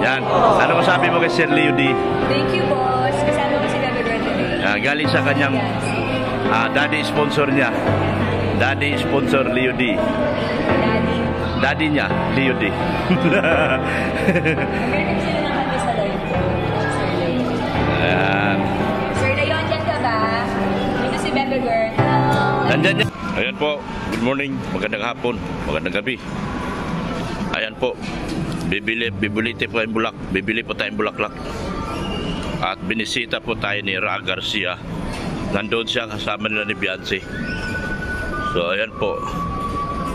Yan. Ano masabi mo kay Sir Leo D? Thank you, boss. Kasama ko si Bebe Girl today. Galing sa kanyang daddy sponsor niya. Daddy sponsor Leo D. Daddy. Daddy niya, Leo D. Magaling sila ng kanta sa live ko. Sir Leo. Ayan. Sir Leo, andyan ka ba? Dito si Bebe Girl. Hello. Nandyan niya. Ayan po. Good morning. Magandang hapon. Magandang gabi. Ayan po. Bibili po tayong bulaklak. At binisita po tayo ni Ra Garcia. Nandoon siya kasama nila ni Beyonce. So ayan po.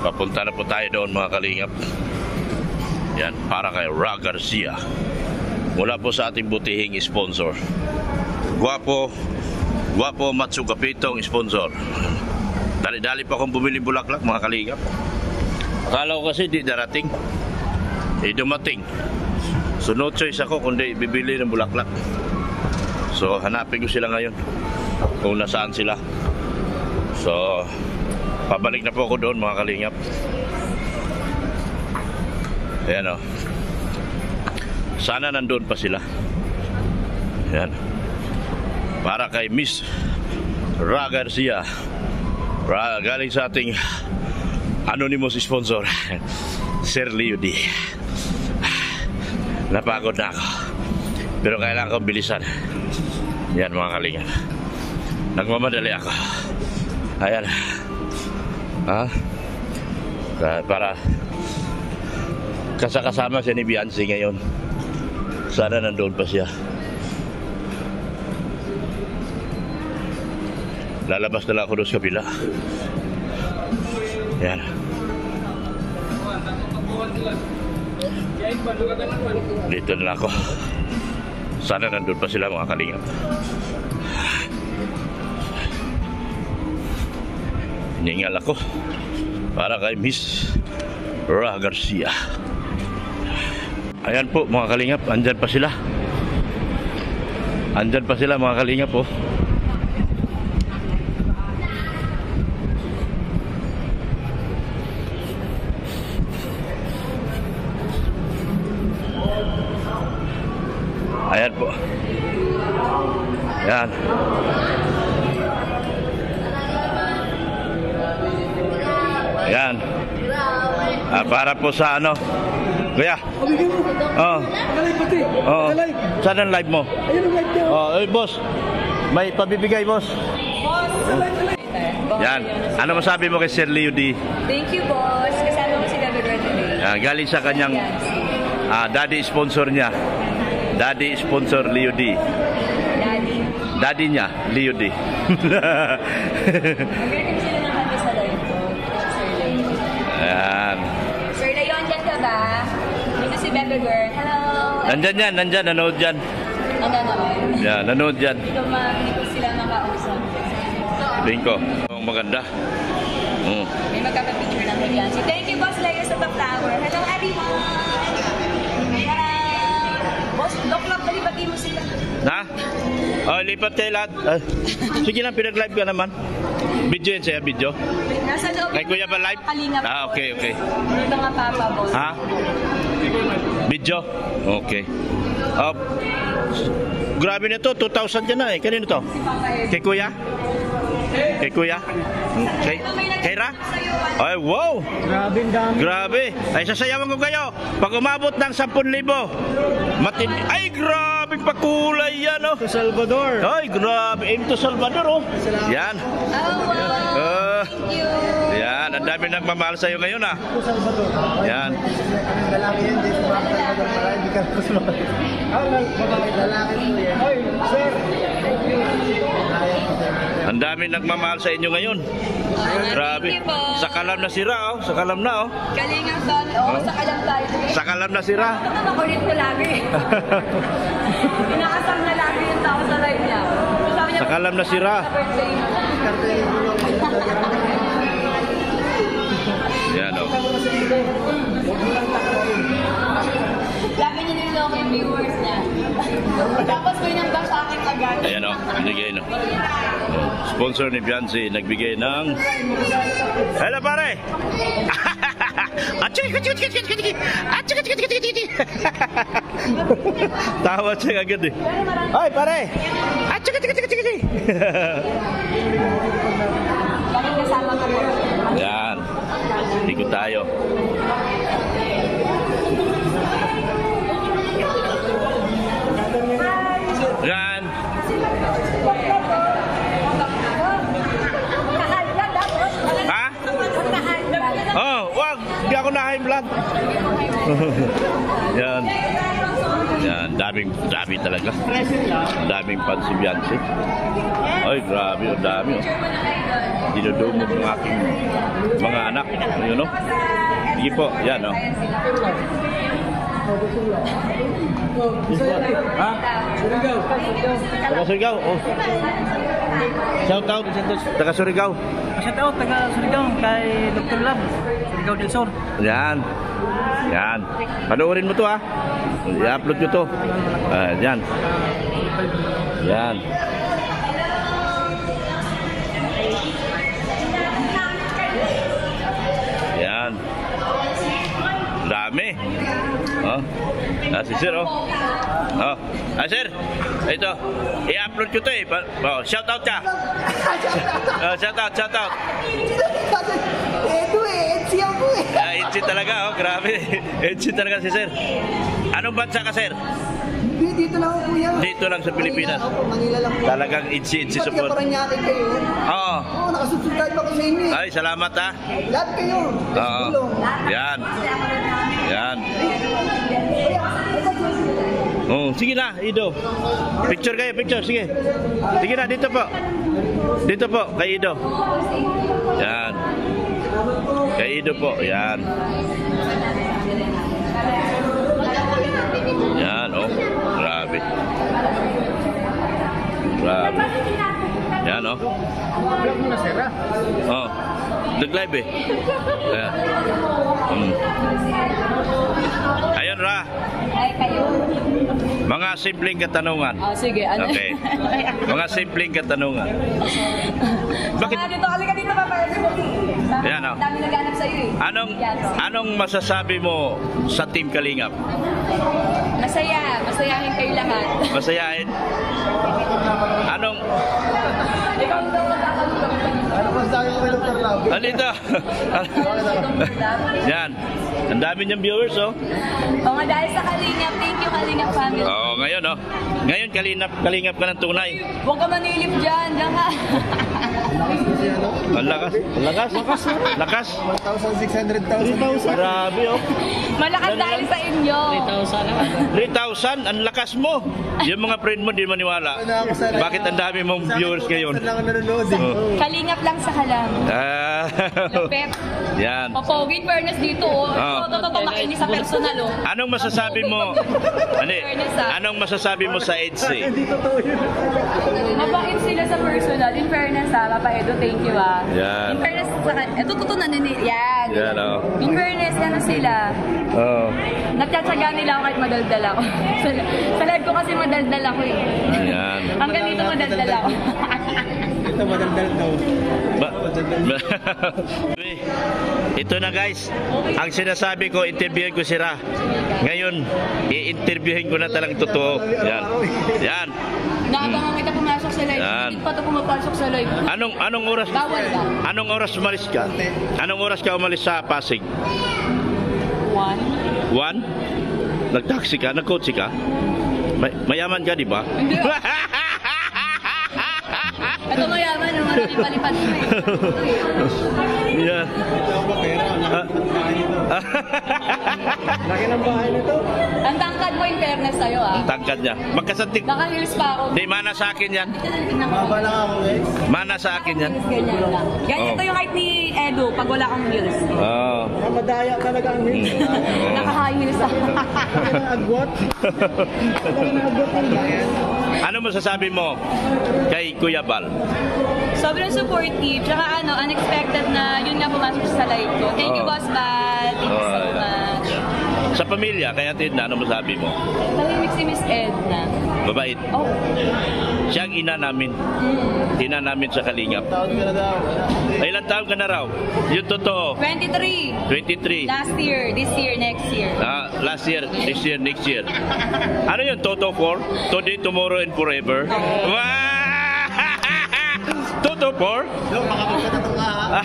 Papunta na po tayo doon mga kalingap. Yan, para kay Ra Garcia. Mula po sa ating butihing sponsor. Guwapo Matsugapitong sponsor. Dali-dali pa akong bumili bulaklak mga kalingap. Akala ko kasi di darating. Dumating. So no choice ako kundi bibili ng bulaklak. So hanapin ko sila ngayon kung nasaan sila. So pabalik na po ako doon mga kalingap. Ayan o. Sana nandoon pa sila. Ayan. Para kay Miss Ra Garcia. Galing sa ating anonymous sponsor Sir Leo D. Napagod na ako, pero kailangan ko bilisan. Yan mga kalingap. Nagmamadali ako. Ayan. Para kasama siya ni Beyonce ngayon. Sana nandoon pa siya. Lalabas na lang ako doon sa kabila. Yan. Dito na ako. Sana nandun pa sila mga kalingap. Hiningal ako para kay Miss Ra Garcia. Ayan po mga kalingap. Andyan pa sila. Andyan pa sila mga kalingap po. Ayan po. Ayan. Ayan. Para po sa ano. Kuya. Oh. Oh. Saan ang live mo? Oh, boss. May pabibigay, boss. Yan. Ano masabi mo kay Sir Leo D? Thank you, boss. Kasama ko si Bebe Girl today. Galing sa kanyang daddy sponsor niya. Daddy sponsor Leo D. Daddy. Daddy niya, Leo D. Magaling sila ng kanta sa live ko. Sir Leo. Ayan. Sir Leo, andyan ka ba? Dito si Bebe Girl. Hello. Nandyan, nanood dyan. Ano naman? Yan, nanood dyan. Hindi ko sila makausap. Sabihin ko, ang maganda. May magkakapicture ng Beyonce. Thank you, Boss Leo, sa pa-flower. Hello, everyone! Boss, Doklap, balibati mo sila. Ha? Oh, lipat kayo lahat. Sige lang, pinag-live ka naman. Video yan sa'yo, video. Nasa loob. Kay Kuya ba live? Kalingap. Okay. Ano nga papa, boss? Ha? Video? Okay. Grabe na to, 2,000 yan na eh. Kanino to? Kay Kuya? Kay Kuya? Kay Ra? Ay, wow! Grabe ang dami. Grabe. Ay, sasayawan ko kayo. Pag umabot ng 10,000. Ay, grabe pakulay yan, oh. Sa Salvador. Ay, grabe. Aim to Salvador, oh. Yan. Oh, wow. Thank you. Yan. Ang dami nagmamahal sa'yo ngayon, ah. Sa Salvador. Yan. Lalaki yan. Di sa mga Salvador. Hindi ka po sa lalaki mo yan. Ay, sir. Thank you. Ang dami nagmamahal sa inyo ngayon. Grabe. Thank you po. Sa kalam na sira, oh. Sa kalam na, oh. Kalingap doon. Oo, sa kalam tayo. Sa kalam na sira. Ito makulit ko lagi. Inaasam na lagi yung tao sa live niya. Sabi niya, Sa kalam na sira. sa birthday mo. Yan, oh. Lagi niya niloloko yung viewers niya. Tapos may nang-back sa akin agad. Ayan, oh. Nagbigay, no. Sponsor ni Beyonce, nagbigay ng... Hello, pare! Tawa siya agad eh. Ay, pare! Ah, tsaka. Bakit kasama ka mo? Yan. Ikot tayo. Yan. Ha? Oh, wag. Hindi ako na-high blood. Yan. Yan, dami talaga. Daming pansibyansi. Ay, grabe, ang dami. Oh. Dinudumog ng aking mga anak. Yun, no? Sige po, yan, no? Ha? Taga Surigao. Oh. Shout out. Taga Surigao. Shout out, taga Surigao, kay Dr. Lab, Surigao del Sur. Yan. Yan. Panoorin mo to, ha? I-upload nyo to. Yan. Yan. Yan. Dami. Oh. Si Sir, oh. Oh. Sir. Ito. I-upload ko to eh. Shout out ka. Shout out. Edo eh, Edsi ako eh. Edsi talaga, oh. Grabe. Edsi talaga si Sir. Anong bansa ka, Sir? Dito lang ako kuya. Dito lang sa Pilipinas. Manila lang po. Talagang edsi Ba't support. ka Paranaque kayo? Oo. Oo, nakasubscribe ako sa inyo eh. Ay, salamat, ha. Lahat kayo. Oo. Yan. Yan. Oh, sige na, Ido. Picture kayo, picture, sige. Sige na, dito po. Dito po, kay Ido. Yan. Kay Ido po, yan. Yan, oh. Grabe. Grabe. Yan, oh. Vlog mo na, sir, ha? Oh. Nag-live eh. Ayan. Ayun, Ra. Ay, kayo. Mga simpleng katanungan. Oh, sige. Ano? Okay. Mga simpleng katanungan. Bakit? Dito, halika dito, Papa. Yan, oh. Dami naghanap sa'yo eh. Anong masasabi mo sa Team Kalingap? Masaya. Masayahin kayo lahat. Masayahin? Anong Ikaw daw Ano pa sa akin kay Dr. Lab? Alito? Yan. Ang dami niyang viewers, oh. O nga dahil sa Kalingap, thank you Kalingap family. Oo, ngayon, oh. Ngayon, kalingap ka ng tunay. Huwag ka manilip dyan, dyan ka. Ang lakas. Ang lakas. Lakas. 1,600,000. Grabe, oh. Malakas dahil sa inyo. 3,000, ang lakas mo. Yung mga friend mo, di maniwala. Bakit ang dami mong viewers ngayon? Saan lang ako nanonood eh. Oh. Kalingap lang sa kalam. Yan. Pep. Papogin fairness dito, oh. Totoo makinis sa personal, oh. Anong masasabi mo? Anong masasabi mo sa EDSA? Hindi totoo yun. Mabait sila sa personal. In fairness, ha, Papa Edo, thank you, ha. Yan. In fairness, ito totoo na nini. Yan. Yan, oh. In fairness, ano sila. Oh. Nagtsatsaga nila ako kahit madaldal ako. Sa live ko kasi madaldal ako eh. Yan. Hanggang dito madaldal ako. Ito madaldal daw. Ito na guys, ang sinasabi ko, interviewin ko si Ra. Ngayon, i-interviewin ko na talang totoo. Yan. Yan. Naabangan kita pumasok sa live. Yan. Hindi pa ito pumapasok sa live. Anong oras? Bawal ba? Anong oras umalis ka? Anong oras ka umalis sa Pasig? 1. 1? Nag-taxi ka? Nag-coach ka? Mayaman ka, di ba? Hindi. Ito mayaman, no? Maraming palipad mo eh. Yeah. Ito ako pera. Laki ng bahay nito. Ang tangkad mo in fairness sa'yo, ah. Ang tangkad niya. Magkasantik. Naka-heels pa ako. Di, mana sa akin yan. Maba lang ako guys. Mana sa akin yan. Ganyan lang. Oh. Ganyan ito yung height ni Edo pag wala kang heels. Oh. Madaya talaga ang hits. Naka-high heels ako. Agwat. Agwat ang bayan. Ano masasabi mo kay Kuya Bal? Sobrang supportive. Tsaka unexpected na yun nga pumasok sa live ko. Thank you, Oh. Boss Bal. Thank you so Oh, yeah. much. Sa pamilya, kaya Edna, ano masabi mo? Tahimik si Miss Edna. Mabait. Oh. Siya ang ina namin. Ina namin sa Kalingap. Taon ka na daw. Ay, ilang taon ka na raw? Yung totoo. 23. 23. Last year, this year, next year. Last year, this year, next year. Ano yun, Toto 4? Today, tomorrow, and forever? Wow! Toto 4? No, baka magkatato ka ha.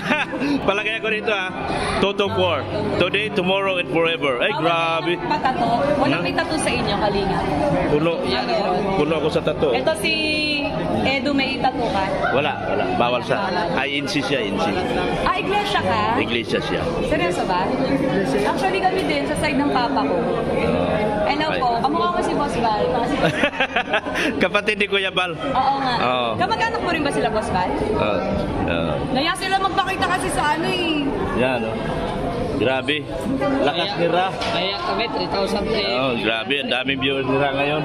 Palagay ako dito ha. Toto 4. Today, tomorrow, and forever. Ay, grabe. Patato. Walang may tattoo sa inyo, Kalinga. Puno ako sa tato. Ito si Edu, may tattoo ka? Wala. Bawal sa. Ay, insi siya, insi. Ah, iglesia ka? Iglesia siya. Seryoso ba? Actually kami din, sa side ng papa ko. Hello Ay. po, kamukha ko si Boss Val. Kapatid ni Kuya Bal. Oo nga. Oo. Kamag-anak mo rin ba sila, Boss Val? Naya sila magpakita kasi sa ano eh. Yan, oh. Grabe. Lakas ni Ra. Kaya kami, 3,000 Oh, grabe. Ang daming viewers ni Ra ngayon.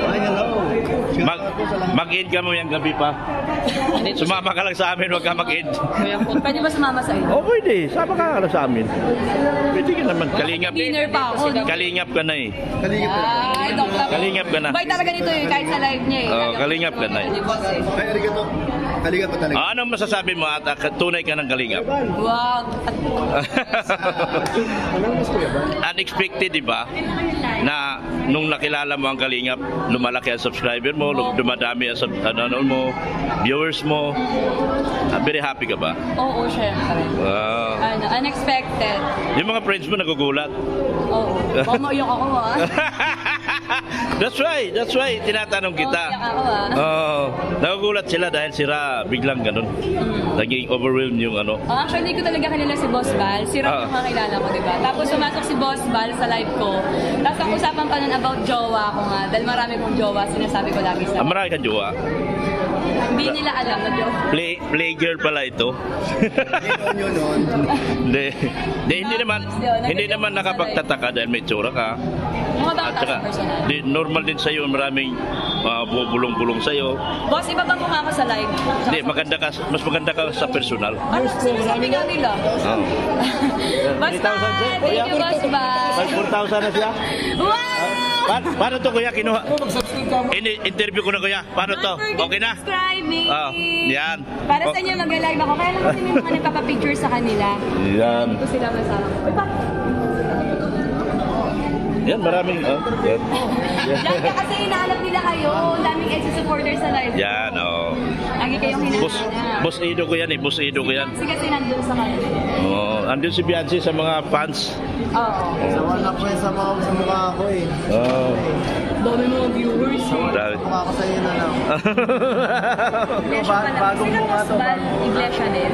Ay, hello. Mag-end ka mo yung gabi pa. Sumama ka lang sa amin, huwag ka mag-end. Pwede ba sumama sa inyo? Oh, pwede. Sama ka lang sa amin. Pwede ka naman. Kalingap. Dinner pa ako. No? Kalingap ka na eh. Kalingap ka. Ay, Dok Lab. Kalingap ka na. Bay talaga nito eh, kahit sa live niya eh. Oo, kalingap ka na eh. Ni Boss eh. Ay, arigato. Kalingap pa talaga. Anong masasabi mo at tunay ka ng kalingap? Wow. Anong mas kuya ba? Unexpected, di ba? Na nung nakilala mo ang kalingap, lumalaki ang subscriber mo, dumadami ang mo, viewers mo. Very happy ka ba? Oo, syempre. Wow. Ano, unexpected. Yung mga friends mo nagugulat. Oo. Mamaiyak ako ah. That's right. Tinatanong kita. Mamaiyak ako ah. Oh, nagugulat sila dahil sila biglang ganun. Naging overwhelmed yung ano. Actually, ko talaga kilala si Boss Val. Si Ram yung kakilala ko, diba? Tapos sumasok si Boss Val sa live ko. Tapos ang usapan pa nun about jowa ko nga. Dahil marami kong jowa, sinasabi ko lagi sa... Marami kang jowa. Hindi nila alam na jowa. Play girl pala ito. Yun yun nun. Hindi naman nakapagtataka dahil may tsura ka. Mga At bata saka, sa personal. normal din sa'yo, maraming bulong-bulong sa'yo. Boss, iba ba kung ako sa live? Hindi, mas maganda ka sa personal. Ano sinasabi nga nila? Oh. Boss Val! Thank you, Boss Val! 4,000 na siya. Wow! Paano to kuya kinuha? Interview ko na kuya. Paano to? Don't forget Okay na? to subscribe me. Yan. Para sa inyo, mag-live ako. Kaya lang kasi may mga nagpapapicture sa kanila. Yan. Hindi ko sila masama. Uy, Yan, maraming. Yan. Lagi kasi inaanap nila kayo. Ang daming EDSA supporters sa live. Yan, oh. Lagi kayong hinahanap. Boss Ido ko yan eh. Boss Ido ko yan. Kasi nandun sa kanila. Oh, andun si Beyonce sa mga fans. Oo. Sa wala ko yung sa mukha ko eh. Oh. Dami mga viewers. Grabe. Mukha ko sa iyo na lang. Iglesia pala. Bagong Sila mukha Boss to. Val, iglesia din.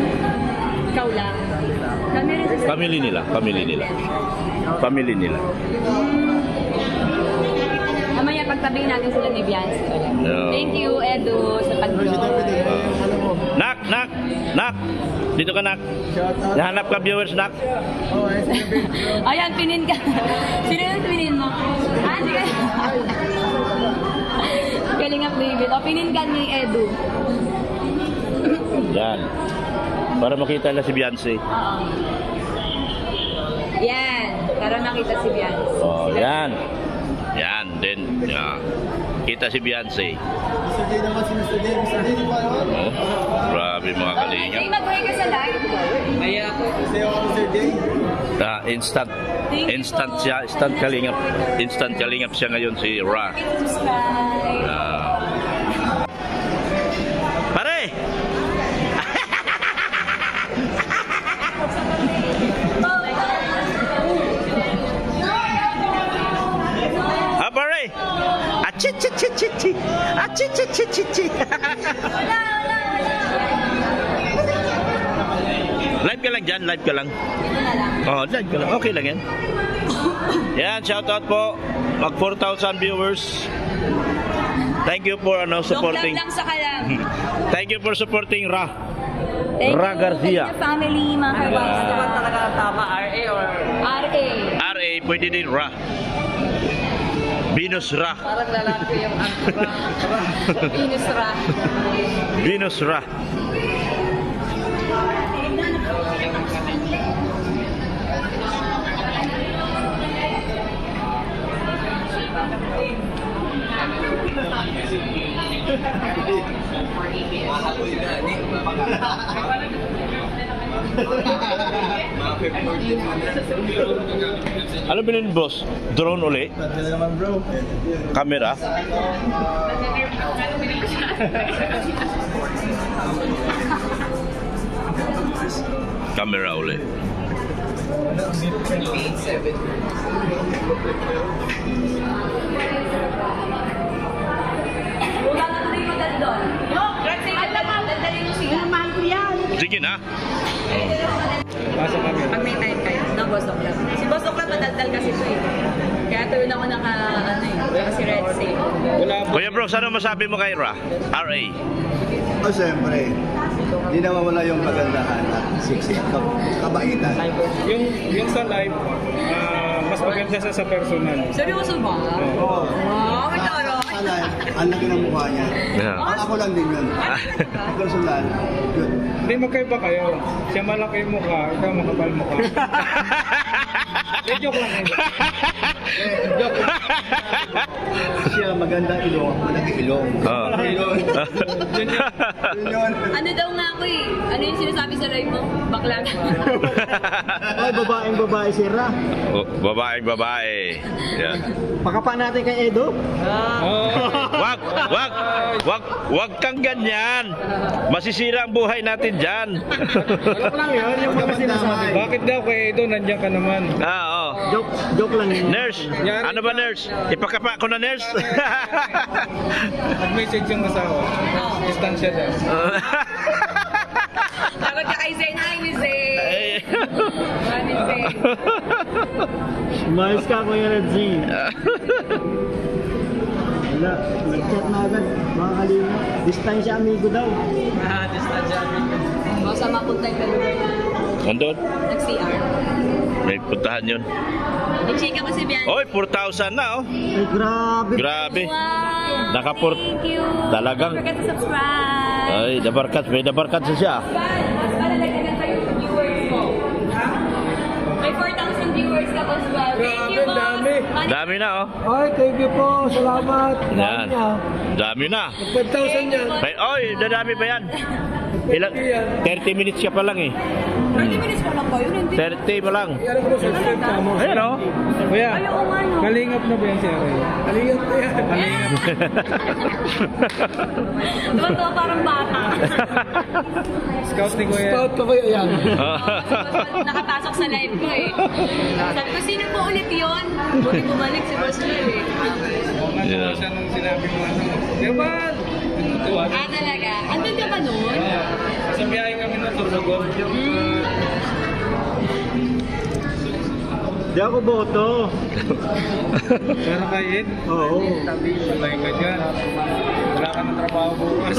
Ikaw lang. Kami rin sa Family nila. Mamaya pagtabihin natin sila ni Beyonce. No. Thank you, Edu, sa pag-vlog. Nak! Dito ka, Nak. Shout out. Nahanap ka viewers, Nak. Oh, ay, sige. Ayan, pinin ka. Sino yung pinin mo? Ah, sige. Galing up, David. O, pinin ka ni Edu. Yan. Para makita na si Beyonce. Yan. Para makita si Beyonce. Oh, yan. Yan, then, kita si Beyonce. Mr. J naman si Mr. J. Mr. J, di ba yun? Oh, grabe mga kalingap. Ay, mag-hi ka sa live. Kaya ako, Kasi ako Mr. J. Instant. Thank you Instant po. siya. Instant kalingap. Instant kalingap siya ngayon si Ra. Subscribe. Pare! Pare! Achichichichichi! Achichichichichi! Live ka lang dyan, live ka lang. Oh, live ka lang. Okay lang yan. Yan, shoutout po. Mag 4,000 viewers. Thank you for supporting. Dog lang sa kalam. Thank you for supporting Ra. Thank Ra you. Garcia. Thank you, family, mga kabasta. ano ba talaga ang tama, RA or... RA. RA, pwede din Ra. Venus Ra. Parang lalaki yung Venus Ra. Venus Ra. Ano bilhin boss? Drone uli? Tatlo naman bro. Camera? Camera uli. Wala na rin mo dal doon. Let's say, dadalhin mo sila. Sige na. Pasok kami. Pag may time kayo, ng Boss Oklat. Si Boss Oklat madaldal kasi ito eh. Kaya tuloy na ako kasi Red Sea. Wala po. Kuya bro, ano masabi mo kay RA? O siyempre, hindi naman wala yung kagandahan at sexy at kabaitan. Yung sa live, mas maganda siya sa personal. Seryoso ba? Oo. Wow, taro. Sa live, ang laki ng mukha niya. Yeah. Ako lang din yun. Personal, yun. Hindi, magkaiba kayo. Siya malaki yung mukha, ikaw makapal mukha. Joke lang yun. Joke. Siya magandang ilong, ako malaki ilong. Oh. Yun. Yun yun. Ano daw nga ako eh? Ano yung sinasabi sa live mo? Bakla ka. Ay, babaeng babae si Ra. Babaeng babae. Yan. Pakapa natin kay Edo. Wag kang ganyan. Masisira ang buhay natin dyan. Joke lang yun, yung mga sinasabi. Bakit daw kay Edo, nandiyan ka naman? Oo. Joke lang yun. Nurse, ano ba nurse? Ipakapa ko na nurse. Nag-message yung asawa. Distansya daw. Takot ka kay Zen. Hi, Miss Zen. Hi, Miss Zen. Umayos ka, Kuya Redzi. Wala, nag-chat na agad. Mga kalima. Distansya amigo daw. Baka mapunta yung kalugar na Andun? nag-CR. May puntahan yun. Nag-shake ako si Bianca. Oy, 4,000 na oh. Ay, grabe. Grabe. Wow. Nakaport. Thank you. Talagang- Don't forget to subscribe. Ay, may dabarkat siya. Mas malalagyan pa yung viewers mo. May 4,000 viewers ka as well. Thank you, boss. dami. Dami na oh. Ay, thank you po. Salamat. Yan. Dami na. 5,000 yan. Oy, dadami pa yan. Ilang 30 minutes ka pa lang eh. 30 minutes pa lang kayo. Hindi. 30 pa lang. Alam ko, subscribe ka mo. Ayan oh. Kuya, Ay, oo nga, no. kalingap na ba yan si Aray? Kalingap na yan. Kalingap. Totoo parang bata. Scout ni Kuya. Scout ka Kuya yan. Nakapasok sa live ko eh. Sabi ko, sino po ulit yun? Buti bumalik si Boss Mel eh. Yeah. Siya nung sinabi mo ano. Diba? Tuwan. Ah, talaga? Andun ka ba nun? Sa biyahe kami na Turbagon. Di ako boto. Pero kayo? Oo. Malay ka dyan. Wala ka ng trabaho bukas.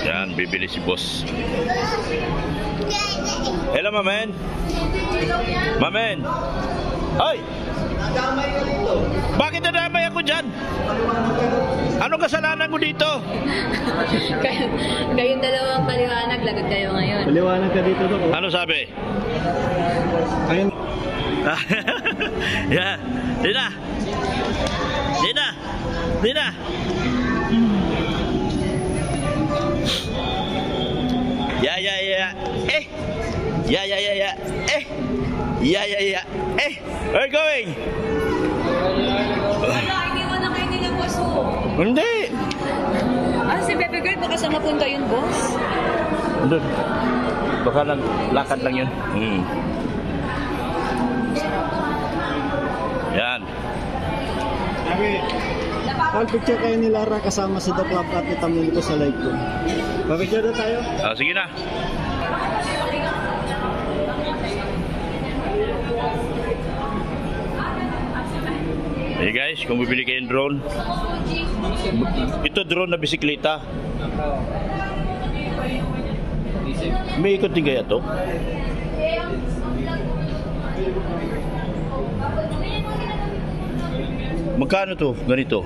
Yan, bibili si boss. Hello, mamen. Mamen. Hoy! Bakit nadamay ako dyan? Anong kasalanan ko dito? Kayong dalawang paliwanag, lagot kayo ngayon. Paliwanag ka dito to. Ano sabi? Ayun. Yeah. Dina. Dina. Dina. Ya. Eh. Ya. Eh. Ya. Eh. Where going? Wala, iniwan na kayo nila, boss mo. Hindi. Ah, si Bebe Girl, baka saan mapunta yun, boss? Doon. Baka lang, lakad lang yun. Yan. Pag-picture kayo ni Lara kasama si The Club at itamil ko sa live ko. Pag-picture na tayo. Sige na. Hey guys, kung bibili kayong drone, ito drone na bisikleta. May ikot din kaya to? Magkano to? Ganito?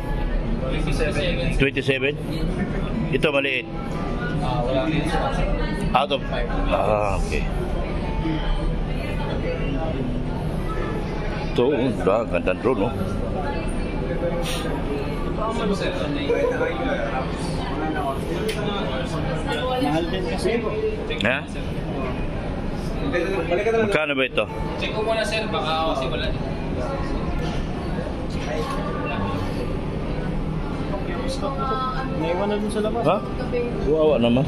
27? Ito maliit. Out of 5. Ah, okay. Ito, ganda drone, no? Mahal din kasi. Ha? Magkano ba ito? Check ko muna sir, baka kasi wala. Naiwan na dun sa labas. Ha? Wawa naman.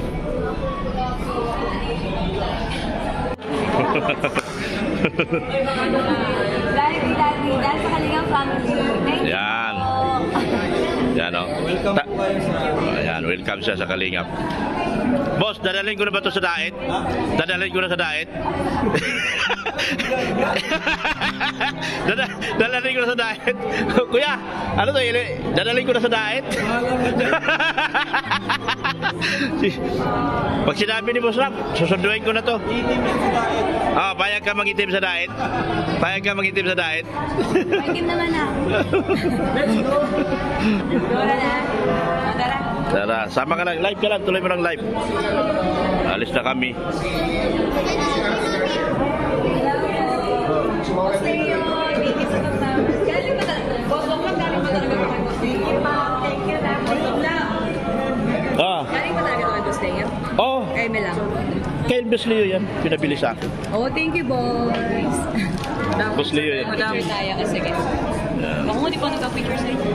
Dahil sa Kalingang family. Thank you Yan. po. Yan, o. Welcome po kayo sa... Ayan, welcome siya sa Kalingap. Boss, dadalhin ko na ba ito sa diet? Dadalhin ko na sa diet? Dadalhin ko na sa diet? Kuya, ano to? Dadalhin ko na sa diet? Pag sinabi ni Boss Rap, susunduin ko na to. Ah, payag ka mag-itim sa diet? Payag ka mag-itim sa diet? Pagkim naman na. Dora na. Dora. Tara, sama ka lang. Live ka lang. Tuloy mo ng live. Alis na kami. Ah. Galing pa talaga kay Boss Leo? Oh, Eme lang. kay Elvis Leo yan. Pinabili sa akin. Oh, thank you, boys. Boss Leo yan. Picture tayo. Sige. Ako mo, di pa nagka-picture sa inyo.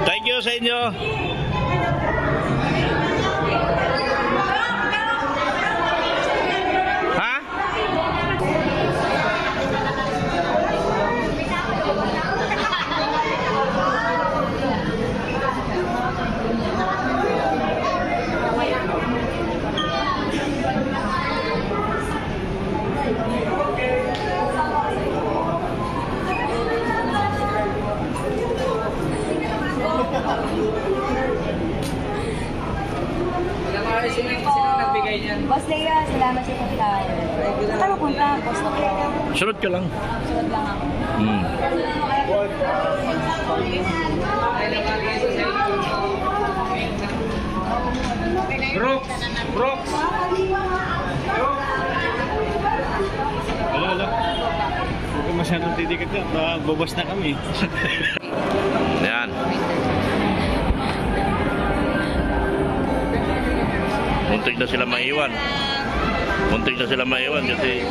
Thank you sa inyo. Ha? Sino nagbigay niyan? Boss Lea, salamat sa pagkain. Saan ka punta? Boss Lea. Sunod ka lang. Sunod lang ako. Hmm. Brooks! Brooks! Wala. Huwag ka masyadong titikit yan. Babas na kami. Yan. Muntik na sila maiwan. Muntik na sila maiwan kasi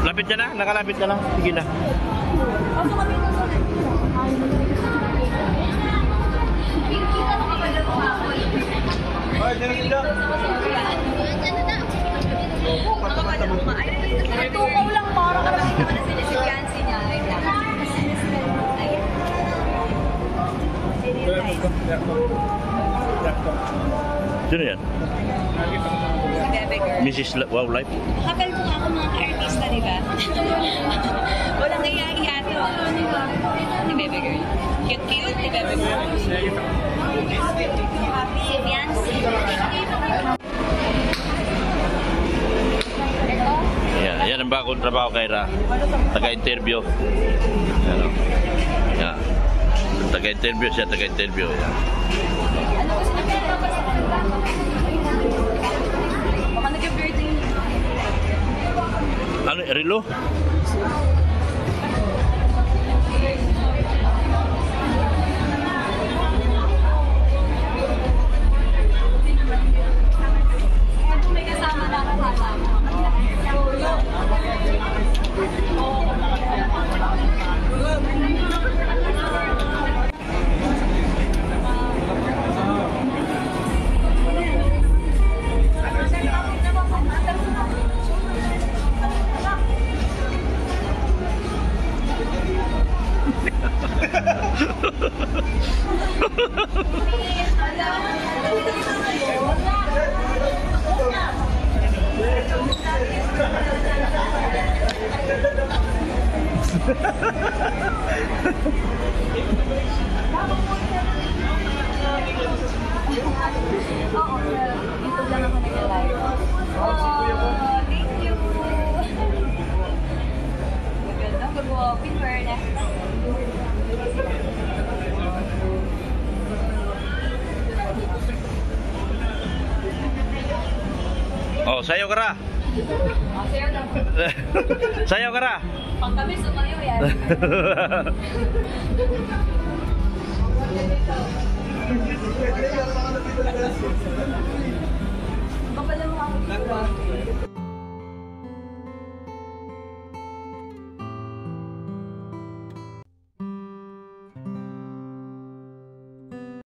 lapit ka na, nakalapit ka lang. Sige na. Tukaw lang para kasi si Yancy niya. Sino yan? Si Bebe Girl. Mrs. Wow Life? Kapal ko nga ako mga ka-artista, di ba? Walang kaya-iya ito. Si Bebe Girl. Cute-cute si Bebe Girl. Si Yancy. Yan ang bagong trabaho kay Ra. Taga-interview. Yan o. Yan. Taga-interview siya, taga-interview. Yan. Ano ko sinapira pa sa kanta? Baka nag-birthday niya. Ano, relo? Kung may kasama na kasama. Oo, sir. Dito lang ako nag-live. Oh, thank you. Maganda. Mag-walking fairness. Oh, sayo ka ra. Oh, sir, Sayo ka ra. pang kami sumayo yan. Kapal lang ako dito.